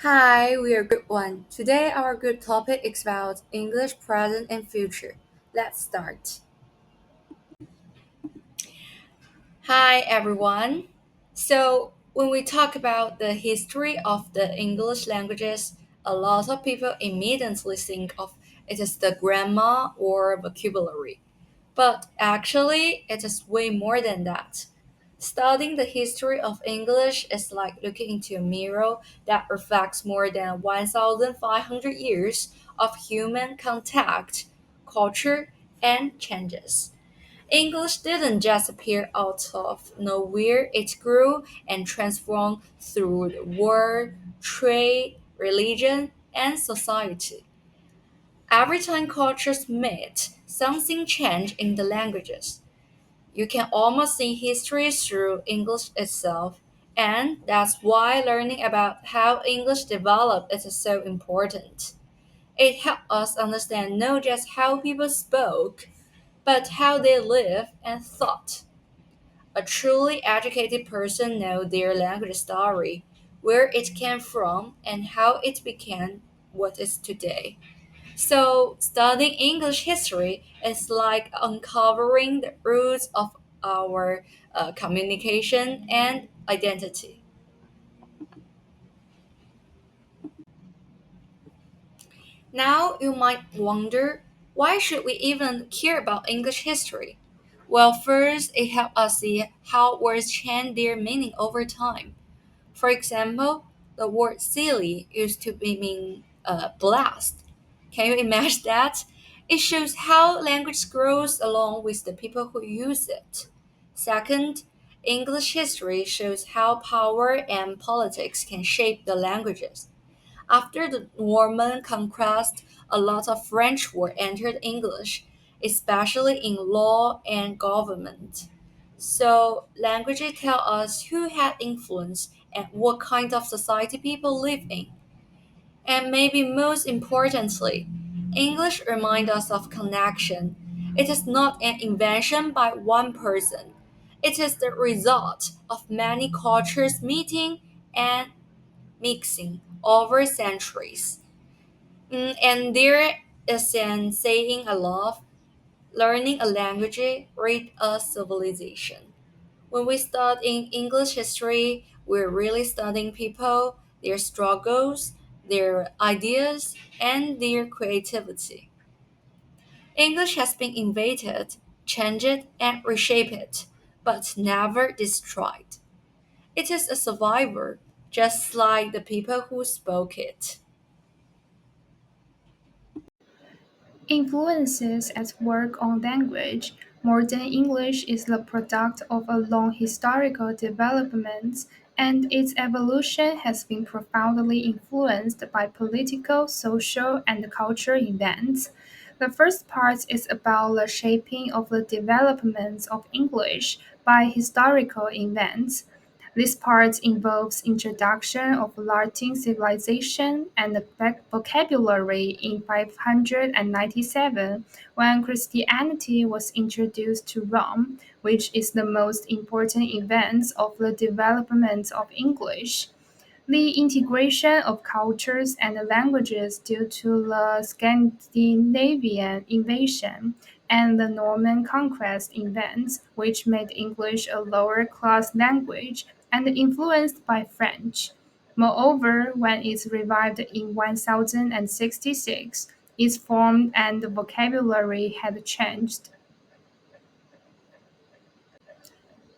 Hi, we are Group 1. Today, our group topic is about English present and future. Let's start. Hi, everyone. When we talk about the history of the English languages, a lot of people immediately think of it as the grammar or vocabulary. But actually, it is way more than that. Studying the history of English is like looking into a mirror that reflects more than 1,500 years of human contact, culture, and changes. English didn't just appear out of nowhere, it grew and transformed through the war, trade, religion, and society. Every time cultures meet, something changed in the languages. You can almost see history through English itself, and that's why learning about how English developed is so important. It helps us understand not just how people spoke, but how they lived and thought. A truly educated person knows their language story, where it came from, and how it became what is today. So, studying English history is like uncovering the roots of our communication and identity. Now, you might wonder, why should we even care about English history? Well, first, it helps us see how words change their meaning over time. For example, the word silly used to mean blast. Can you imagine that? It shows how language grows along with the people who use it. Second, English history shows how power and politics can shape the languages. After the Norman conquest, a lot of French word entered English, especially in law and government. So, languages tell us who had influence and what kind of society people live in. And maybe most importantly, English reminds us of connection. It is not an invention by one person. It is the result of many cultures meeting and mixing over centuries. And there is an saying I love: learning a language read a civilization. When we study English history, we're really studying people, their struggles, their ideas, and their creativity. English has been invented, changed, and reshaped, but never destroyed. It is a survivor, just like the people who spoke it. Influences at work on language. Modern English is the product of a long historical development, and its evolution has been profoundly influenced by political, social, and cultural events. The first part is about the shaping of the development of English by historical events. This part involves introduction of Latin civilization and the vocabulary in 597 when Christianity was introduced to Rome, which is the most important event of the development of English. The integration of cultures and languages due to the Scandinavian invasion and the Norman conquest events, which made English a lower class language and influenced by French. Moreover, when it revived in 1066, its form and vocabulary had changed.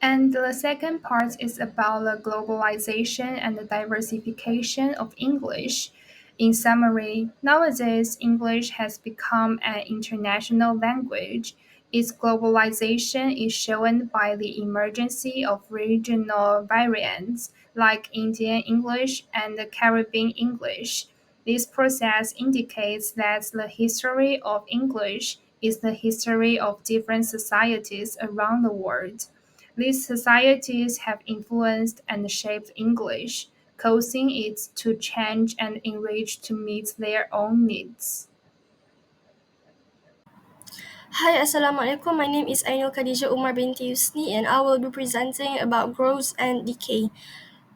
And the second part is about the globalization and the diversification of English. In summary, nowadays English has become an international language. Its globalization is shown by the emergence of regional variants like Indian English and Caribbean English. This process indicates that the history of English is the history of different societies around the world. These societies have influenced and shaped English, causing it to change and enrich to meet their own needs. Hi, Assalamualaikum. My name is Ainul Khadijah Umar binti Yusni, and I will be presenting about growth and decay.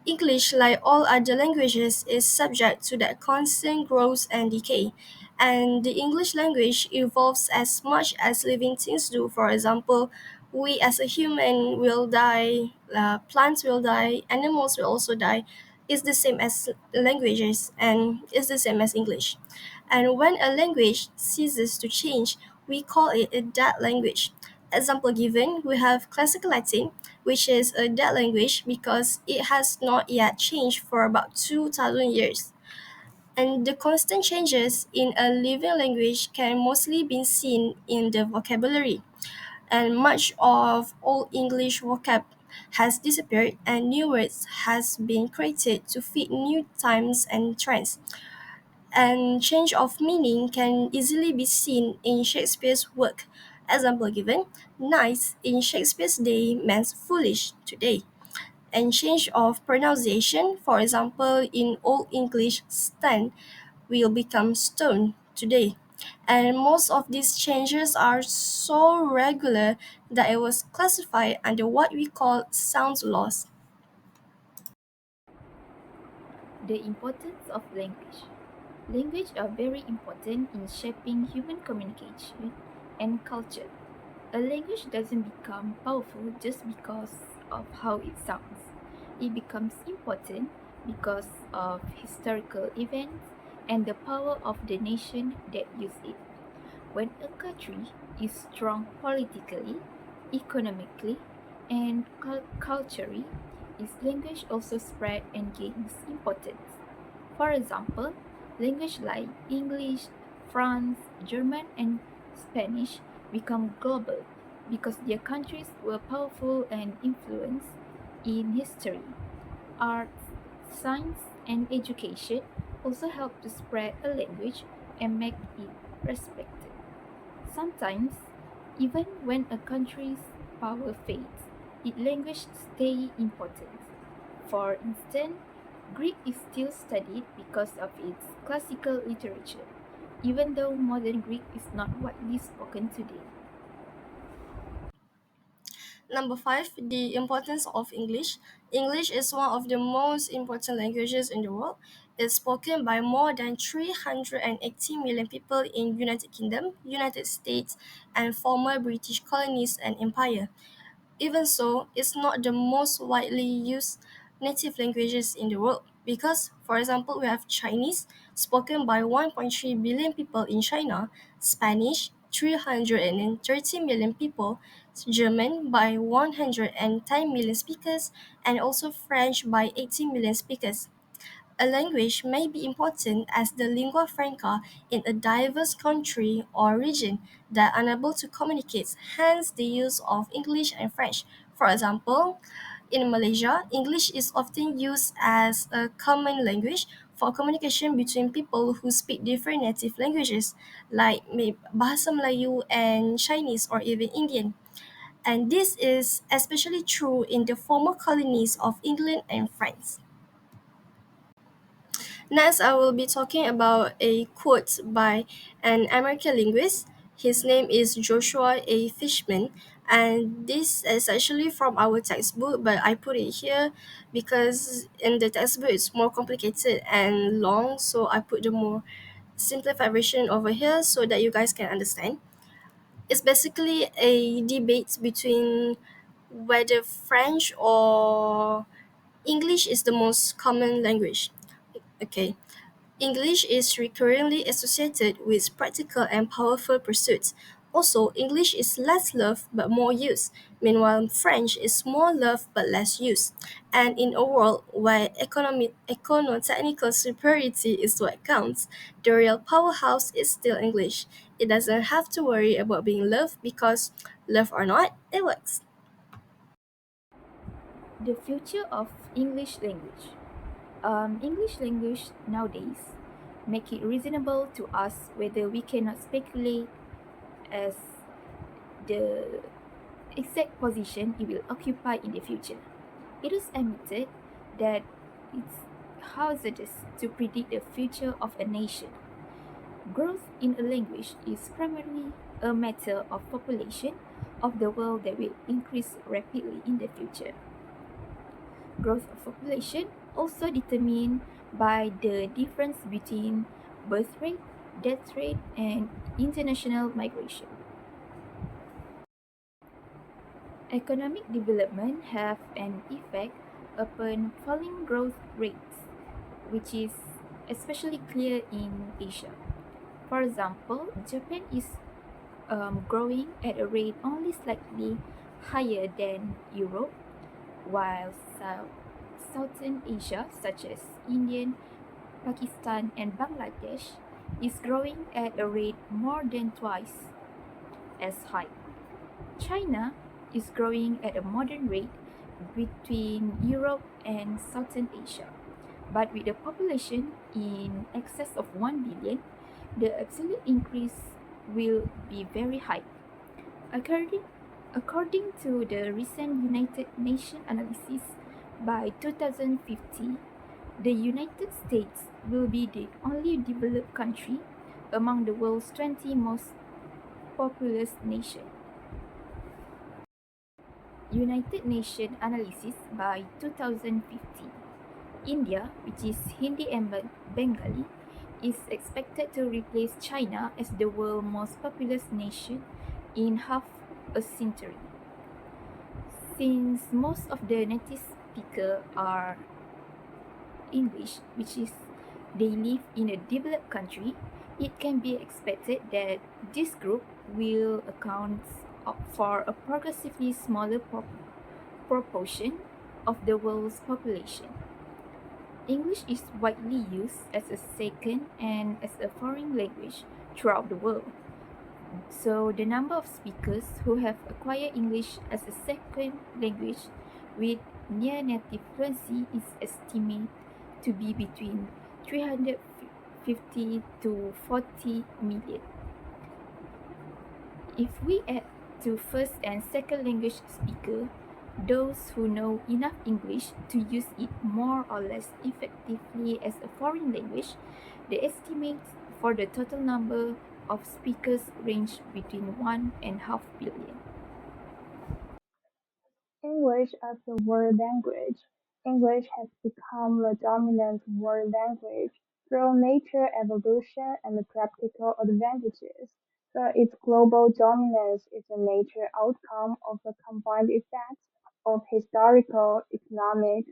English, like all other languages, is subject to that constant growth and decay. And the English language evolves as much as living things do. For example, we as a human will die, plants will die, animals will also die. It's the same as languages and it's the same as English. And when a language ceases to change, we call it a dead language. Example given, we have Classical Latin, which is a dead language because it has not yet changed for about 2000 years. And the constant changes in a living language can mostly be seen in the vocabulary. And much of Old English vocab has disappeared and new words has been created to fit new times and trends. And change of meaning can easily be seen in Shakespeare's work. Example given, nice in Shakespeare's day meant foolish today. And change of pronunciation, for example, in Old English, stand will become stone today. And most of these changes are so regular that it was classified under what we call sound laws. The importance of language. Language are very important in shaping human communication and culture. A language doesn't become powerful just because of how it sounds. It becomes important because of historical events and the power of the nation that use it. When a country is strong politically, economically, and culturally, its language also spread and gains importance. For example, language like English, France, German, and Spanish become global because their countries were powerful and influenced in history, arts, science, and education also help to spread a language and make it respected. Sometimes, even when a country's power fades, its language stays important. For instance, Greek is still studied because of its classical literature, even though modern Greek is not widely spoken today. Number five, the importance of English. English is one of the most important languages in the world. It's spoken by more than 380 million people in United Kingdom, United States, and former British colonies and empire. Even so, it's not the most widely used native languages in the world because, for example, we have Chinese, spoken by 1.3 billion people in China, Spanish, 330 million people, German by 110 million speakers, and also French by 80 million speakers. A language may be important as the lingua franca in a diverse country or region that are unable to communicate, hence the use of English and French. For example, in Malaysia, English is often used as a common language for communication between people who speak different native languages, like Bahasa Melayu and Chinese or even Indian. And this is especially true in the former colonies of England and France. Next, I will be talking about a quote by an American linguist. His name is Joshua A. Fishman, and this is actually from our textbook, but I put it here because in the textbook it's more complicated and long, so I put the more simplified version over here so that you guys can understand. It's basically a debate between whether French or English is the most common language. Okay, English is recurrently associated with practical and powerful pursuits. Also, English is less loved but more used. Meanwhile, French is more loved but less used. And in a world where econo-technical superiority is what counts, the real powerhouse is still English. It doesn't have to worry about being loved because, love or not, it works. The future of English language. English language nowadays make it reasonable to ask whether we cannot speculate as the exact position it will occupy in the future. It is admitted that it's hazardous to predict the future of a nation. Growth in a language is primarily a matter of population of the world that will increase rapidly in the future. Growth of population also determined by the difference between birth rate, death rate, and international migration. Economic development have an effect upon falling growth rates, which is especially clear in Asia. For example, Japan is growing at a rate only slightly higher than Europe, while Southern Asia, such as India, Pakistan, and Bangladesh, is growing at a rate more than twice as high. China is growing at a modern rate between Europe and Southern Asia. But with a population in excess of 1 billion, the absolute increase will be very high. According, according to the recent United Nations analysis, by 2050, the United States will be the only developed country among the world's 20 most populous nations. United Nations analysis by 2050. India, which is Hindi and Bengali, is expected to replace China as the world's most populous nation in half a century. Since most of the native speakers are English, which is they live in a developed country, it can be expected that this group will account for a progressively smaller proportion of the world's population. English is widely used as a second and as a foreign language throughout the world. So, the number of speakers who have acquired English as a second language with near native fluency is estimated to be between 350 to 40 million. If we add to first and second language speaker, those who know enough English to use it more or less effectively as a foreign language, the estimates for the total number of speakers range between 1.5 billion. English as a world language. English has become the dominant world language through nature evolution and practical advantages. But its global dominance is a nature outcome of the combined effects of historical, economic,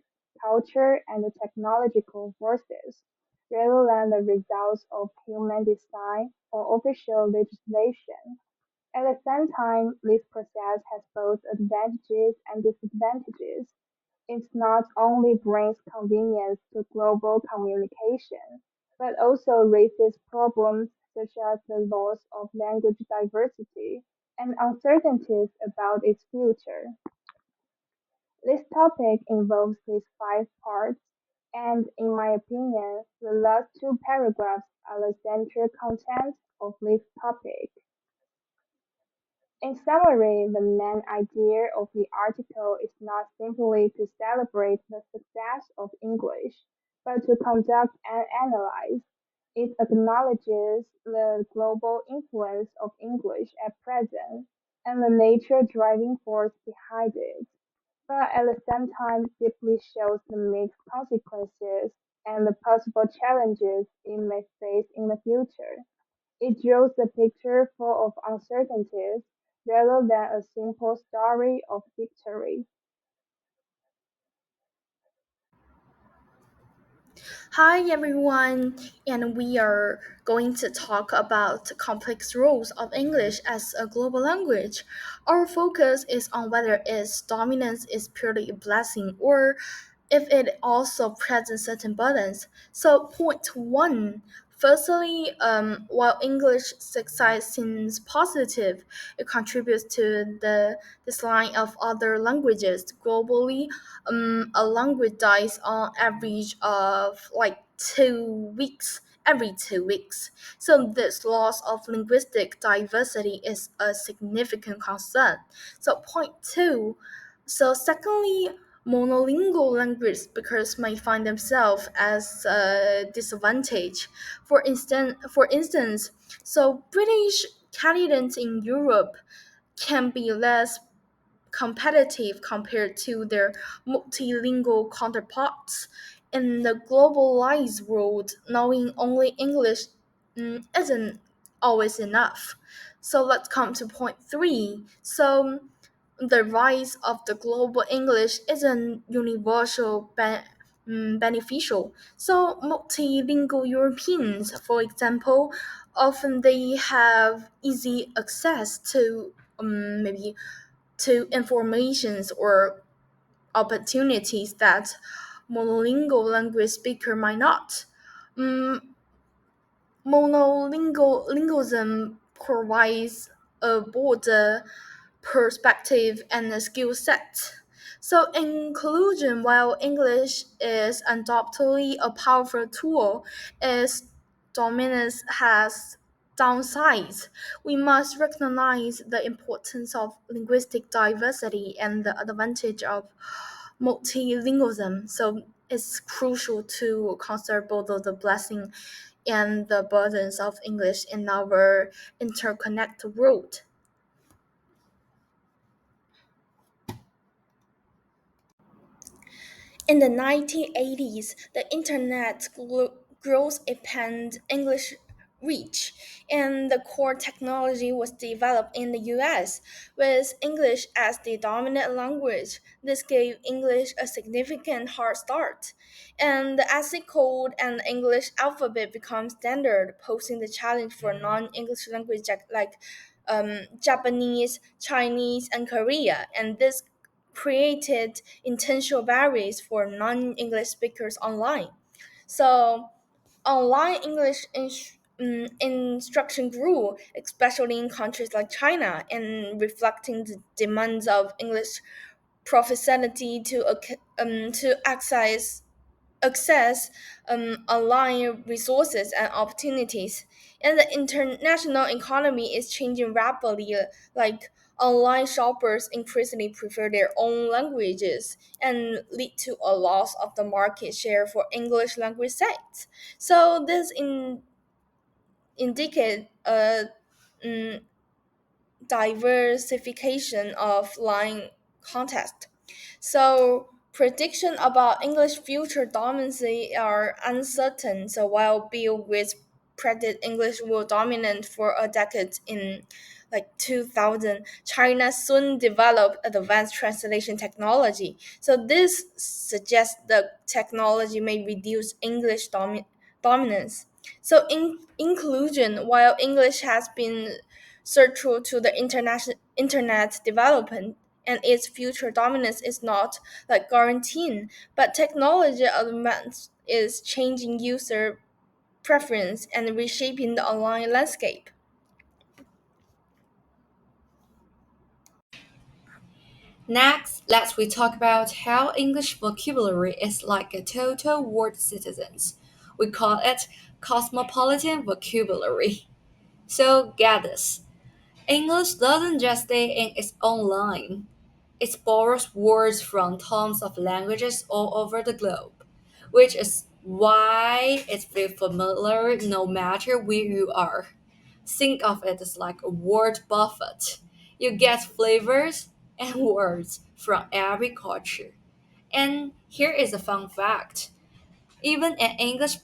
culture, and technological forces, rather than the results of human design or official legislation. At the same time, this process has both advantages and disadvantages. It not only brings convenience to global communication, but also raises problems such as the loss of language diversity and uncertainties about its future. This topic involves these five parts, and in my opinion, the last two paragraphs are the central content of this topic. In summary, the main idea of the article is not simply to celebrate the success of English, but to conduct an analysis. It acknowledges the global influence of English at present and the nature driving force behind it, but at the same time deeply shows the mixed consequences and the possible challenges it may face in the future. It draws a picture full of uncertainties rather than a simple story of victory. Hi everyone, and we are going to talk about complex rules of English as a global language. Our focus is on whether its dominance is purely a blessing or if it also presents certain burdens. So, point one. Firstly, while English success seems positive, it contributes to the decline of other languages globally. A language dies on average of like 2 weeks every 2 weeks. So this loss of linguistic diversity is a significant concern. So point two. So secondly, monolingual language speakers may find themselves as a disadvantage. For instance, so British candidates in Europe can be less competitive compared to their multilingual counterparts In the globalized world, knowing only English isn't always enough. So let's come to point three. So the rise of the global English isn't universal beneficial. So multilingual Europeans, for example, often they have easy access to maybe to informations or opportunities that monolingual language speaker might not. Mm, Monolingualism provides a broader perspective and a skill set. So, inclusion, while English is undoubtedly a powerful tool, its dominance has downsides. We must recognize the importance of linguistic diversity and the advantage of multilingualism. So, it's crucial to consider both of the blessing and the burdens of English in our interconnected world. In the 1980s, the internet growth expanded English reach, and the core technology was developed in the US, with English as the dominant language. This gave English a significant hard start, and the ASCII code and the English alphabet become standard, posing the challenge for non-English language like Japanese, Chinese, and Korea. And this created intentional barriers for non-English speakers online. So online English instruction grew, especially in countries like China, and reflecting the demands of English proficiency to access online resources and opportunities. And the international economy is changing rapidly. Like online shoppers increasingly prefer their own languages and lead to a loss of the market share for English language sites. So this indicate a mm, diversification of line context. So prediction about English future dominancy are uncertain. So while Bill Gates predicted English will dominate for a decade in like 2000, China soon developed advanced translation technology. So this suggests the technology may reduce English dominance. So in inclusion, while English has been central to the international internet development, and its future dominance is not like guaranteed, but technology advance is changing user preference and reshaping the online landscape. Next, let's we talk about how English vocabulary is like a total world citizens. We call it cosmopolitan vocabulary. So get this. English doesn't just stay in its own line. It borrows words from tons of languages all over the globe, which is why it's very familiar no matter where you are. Think of it as like a word buffet. You get flavors and words from every culture. And here is a fun fact. Even an English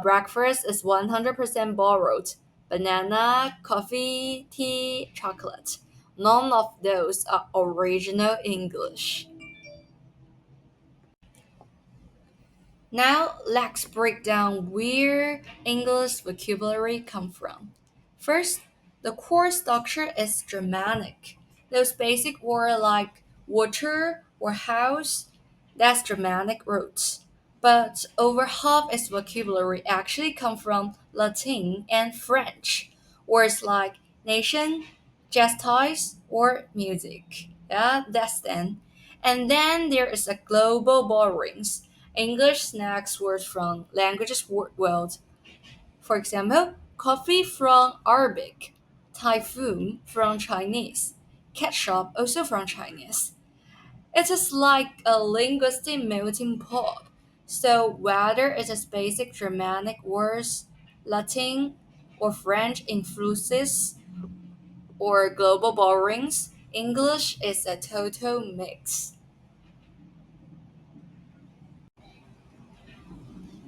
breakfast is 100% borrowed. Banana, coffee, tea, chocolate. None of those are original English. Now let's break down where English vocabulary come from. First, the core structure is Germanic. Those basic words like water or house, that's Germanic roots. But over half its vocabulary actually come from Latin and French. Words like nation, justice, or music. Yeah, that's then. And then there is a global borrowings. English snacks words from languages world. For example, coffee from Arabic, typhoon from Chinese, ketchup also from Chinese. It is like a linguistic melting pot. So whether it is basic Germanic words, Latin or French influences, or global borrowings, English is a total mix.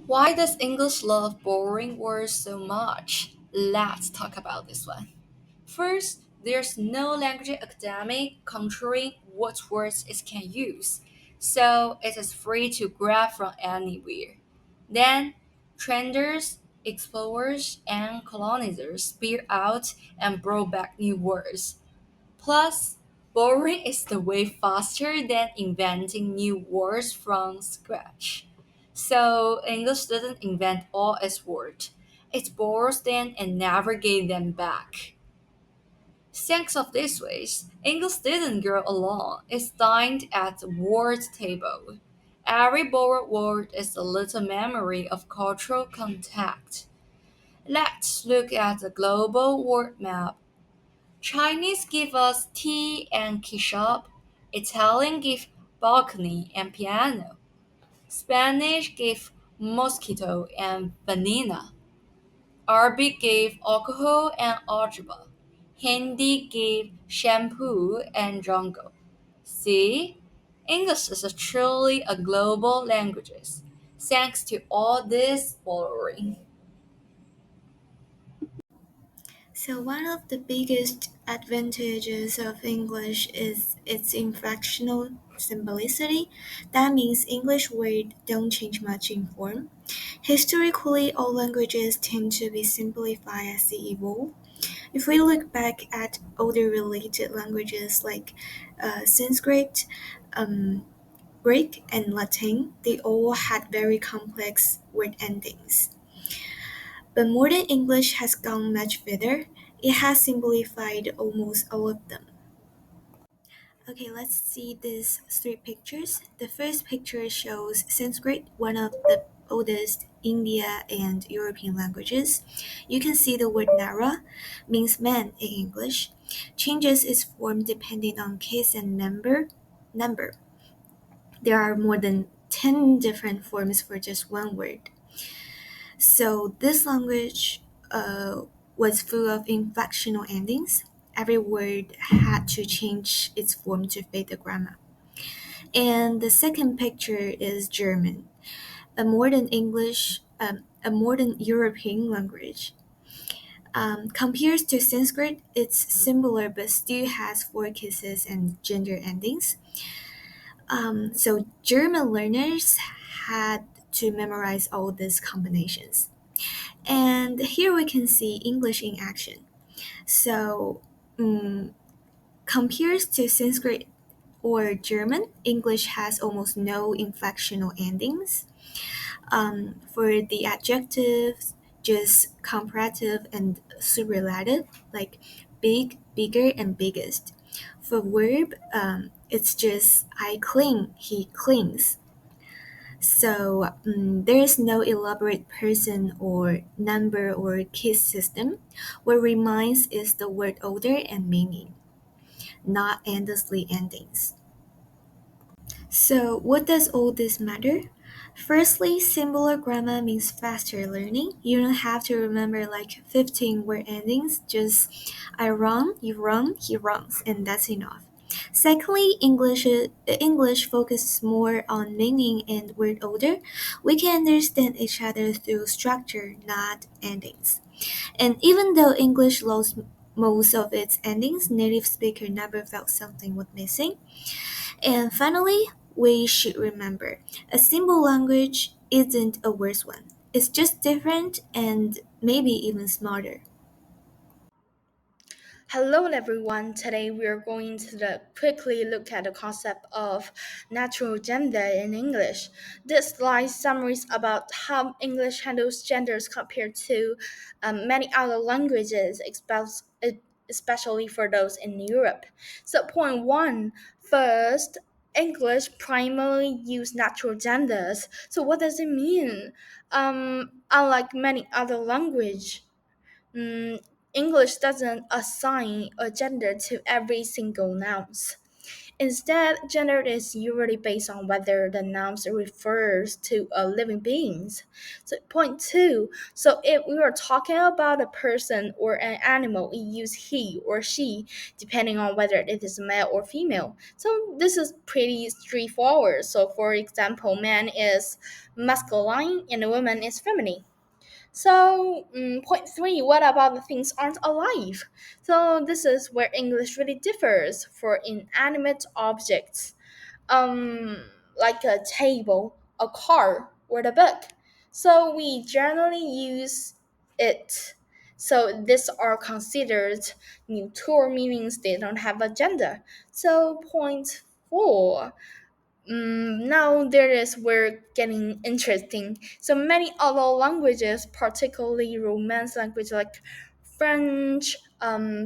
Why does English love boring words so much? Let's talk about this one. First, there's no language academic controlling what words it can use, so it is free to grab from anywhere. Then, trenders, explorers, and colonizers spear out and brought back new words. Plus, borrowing is the way faster than inventing new words from scratch. So, English didn't invent all its words. It borrows them and never gave them back. Thanks of these ways, English didn't grow alone. It dined at the word table. Every borrowed word is a little memory of cultural contact. Let's look at the global word map. Chinese give us tea and ketchup. Italian give balcony and piano. Spanish give mosquito and banana. Arabic gave alcohol and algebra. Hindi gave shampoo and jungle. See? English is truly a global language, thanks to all this borrowing. So, one of the biggest advantages of English is its inflectional simplicity. That means English words don't change much in form. Historically, all languages tend to be simplified as they evolve. If we look back at older related languages like Sanskrit, um, Greek, and Latin, they all had very complex word endings. But modern English has gone much further. It has simplified almost all of them. Okay, let's see these three pictures. The first picture shows Sanskrit, one of the oldest India and European languages. You can see the word Nara means man in English, changes its form depending on case and number. There are more than 10 different forms for just one word. So this language was full of inflectional endings. Every word had to change its form to fit the grammar. And the second picture is German, a modern European language. Compared to Sanskrit, it's similar but still has four cases and gender endings. So German learners had to memorize all these combinations. And here we can see English in action. So, compared to Sanskrit or German, English has almost no inflectional endings. For the adjectives, just comparative and superlative, like big, bigger, and biggest. For verb, it's just I cling, he clings. So there is no elaborate person or number or case system. What remains is the word order and meaning, not endlessly endings. So what does all this matter? Firstly, simpler grammar means faster learning. You don't have to remember like 15 word endings, just I run, you run, he runs, and that's enough. Secondly, English focuses more on meaning and word order. We can understand each other through structure, not endings. And even though English lost most of its endings, native speaker never felt something was missing. And finally, we should remember a simple language isn't a worse one. It's just different and maybe even smarter. Hello everyone. Today we are going to quickly look at the concept of natural gender in English. This slide summaries about how English handles genders compared to many other languages, especially for those in Europe. So point one, first, English primarily use natural genders. So what does it mean? Unlike many other language, English doesn't assign a gender to every single nouns. Instead, gender is usually based on whether the noun refers to a living beings. So point two. So if we were talking about a person or an animal, we use he or she depending on whether it is male or female. So this is pretty straightforward. So for example, man is masculine and a woman is feminine. So, point three, what about the things aren't alive? So, this is where English really differs for inanimate objects, like a table, a car, or the book. So, we generally use it. So, these are considered neutral, meanings they don't have a gender. So, point four, now there is where getting interesting. So many other languages, particularly Romance language like French,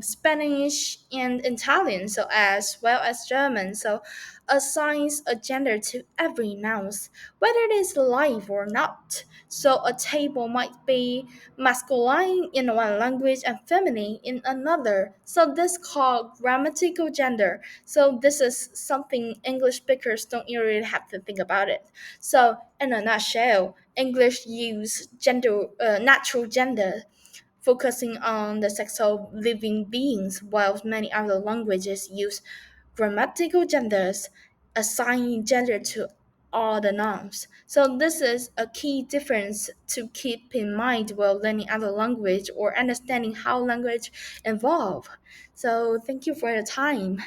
Spanish, and Italian, so as well as German, so assigns a gender to every noun, whether it is live or not. So a table might be masculine in one language and feminine in another. So this called grammatical gender. So this is something English speakers don't really have to think about it. So in a nutshell, English use natural gender, focusing on the sex of living beings, while many other languages use grammatical genders, assigning gender to all the nouns. So this is a key difference to keep in mind while learning other language or understanding how language evolve. So thank you for your time.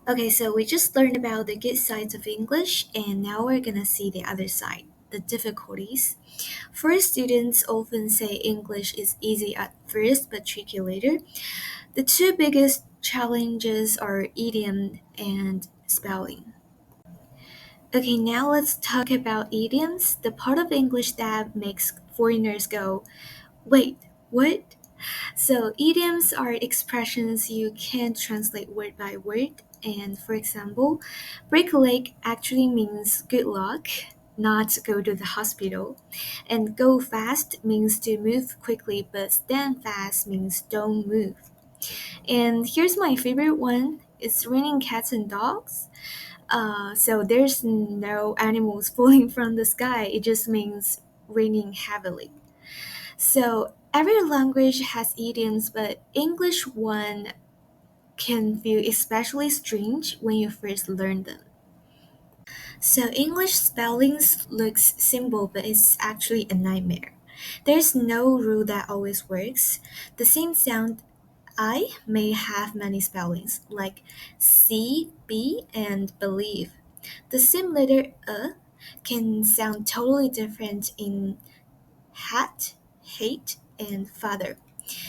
Okay, so we just learned about the good sides of English, and now we're gonna see the other side, the difficulties. First, students often say English is easy at first but tricky later. The two biggest challenges are idiom and spelling. Okay, now let's talk about idioms, the part of English that makes foreigners go, wait, what? So, idioms are expressions you can't translate word by word. And for example, break a leg actually means good luck, not go to the hospital. And go fast means to move quickly, but stand fast means don't move. And here's my favorite one, it's raining cats and dogs. So there's no animals falling from the sky, it just means raining heavily. So every language has idioms, but English one can feel especially strange when you first learn them. So English spellings looks simple, but it's actually a nightmare. There's no rule that always works. The same sound I may have many spellings, like see, be, and believe. The same letter can sound totally different in hat, hate, and father.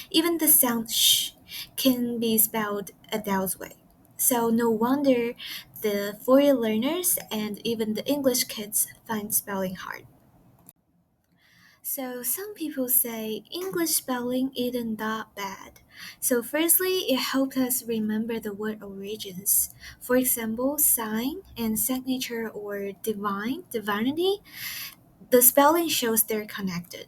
Even the sound sh can be spelled a thousand way. So no wonder the foreign learners and even the English kids find spelling hard. So some people say English spelling isn't that bad. So firstly, it helps us remember the word origins. For example, sign and signature or divine, divinity, the spelling shows they're connected.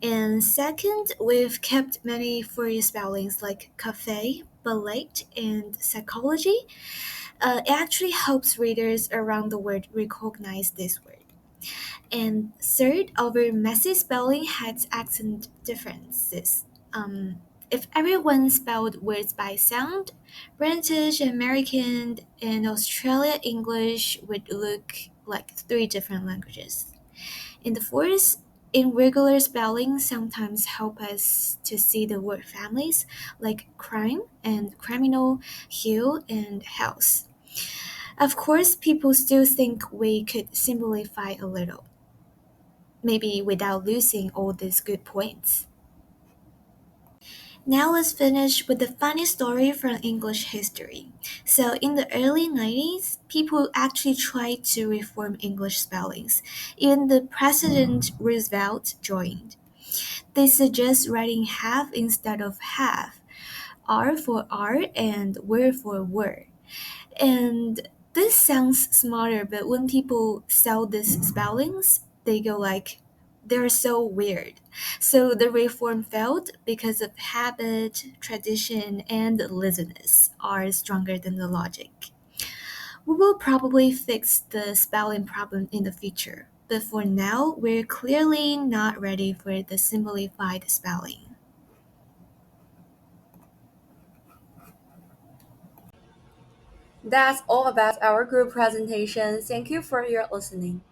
And second, we've kept many foreign spellings like cafe, ballet, and psychology. It actually helps readers around the world recognize this word. And third, our messy spelling has accent differences. If everyone spelled words by sound, British, American, and Australia English would look like three different languages. In the fourth, irregular spelling sometimes help us to see the word families like crime and criminal, hill and house. Of course, people still think we could simplify a little, maybe without losing all these good points. Now let's finish with the funny story from English history. So in the early 90s, people actually tried to reform English spellings. Even the President Roosevelt joined. They suggest writing have instead of have, R for R and word for word. And this sounds smarter, but when people sell these spellings, they go like, they're so weird. So the reform failed because of habit, tradition, and laziness are stronger than the logic. We will probably fix the spelling problem in the future, but for now, we're clearly not ready for the simplified spelling. That's all about our group presentation. Thank you for your listening.